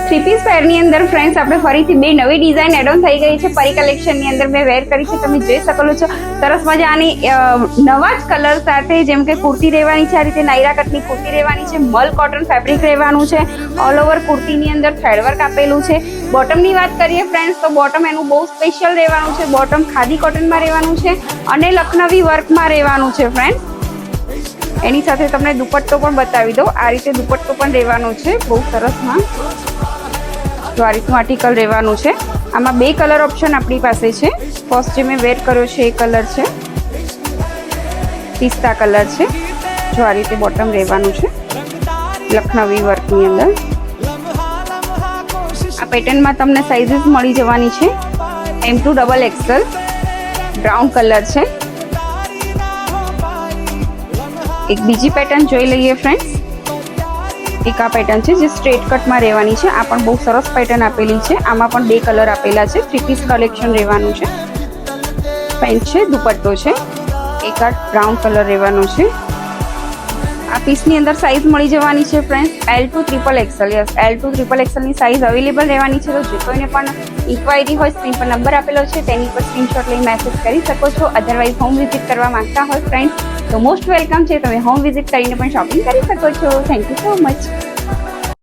Three piece પેરની અંદર friends આપણે ફરીથી બે નવી ડિઝાઇન એડ ઓન થઈ ગઈ છે પરી કલેક્શનની અંદર મેં વેર કરી છે. તમે જોઈ શકો છો સરસ મજાની નવા જ કલર સાથે, જેમ કે કુર્તી રહેવાની છે, આ રીતે નાયરા કટની કુર્તી રહેવાની છે, મલ કોટન ફેબ્રિક રહેવાનું છે, ઓલ ઓવર કુર્તીની અંદર થ્રેડવર્ક આપેલું છે. બોટમની વાત કરીએ ફ્રેન્ડ્સ તો બોટમ એનું બહુ સ્પેશિયલ રહેવાનું છે. બોટમ ખાદી કોટનમાં રહેવાનું છે અને લખનવી વર્કમાં રહેવાનું છે ફ્રેન્ડ્સ. એની સાથે તમને દુપટ્ટો પણ બતાવી દઉં. આ રીતે દુપટ્ટો પણ રહેવાનો છે બહુ સરસમાં. તો આ રીતનું આર્ટિકલ રહેવાનું છે. આમાં બે કલર ઓપ્શન આપણી પાસે છે. ફર્સ્ટ જે મેં વેર કર્યો છે એ કલર છે, પિસ્તા કલર છે. જો આ રીતે બોટમ રહેવાનું છે લખનવી વર્કની અંદર. આ પેટર્નમાં તમને સાઇઝીસ મળી જવાની છે M2XXL. બ્રાઉન કલર છે. એક બીજી પેટર્ન જોઈ લઈએ ફ્રેન્ડ્સ. એક આ પેટર્ન છે જે સ્ટ્રેટ કટમાં રહેવાની છે. આ પણ બહુ સરસ પેટર્ન આપેલી છે. આમાં પણ બે કલર આપેલા છે. થ્રી પીસ કલેક્શન રહેવાનું છે. પેન્ટ છે, દુપટ્ટો છે. એક આ બ્રાઉન કલર રહેવાનો છે. આ પીસની અંદર સાઇઝ મળી જવાની છે ફ્રેન્ડ્સ L2XXL. યસ, L2XXL ની સાઇઝ અવેલેબલ રહેવાની છે. તો જે કોઈને પણ ઇન્ક્વાયરી હોય સ્ક્રીન પર નંબર આપેલો છે તેની પર સ્ક્રીનશોટ લઈ મેસેજ કરી શકો છો. અધરવાઇઝ હોમ વિઝિટ કરવા માંગતા હોય ફ્રેન્ડ્સ તો મોસ્ટ વેલકમ છે. તમે હોમ વિઝિટ કરીને પણ શોપિંગ કરી શકો છો. Thank you so much.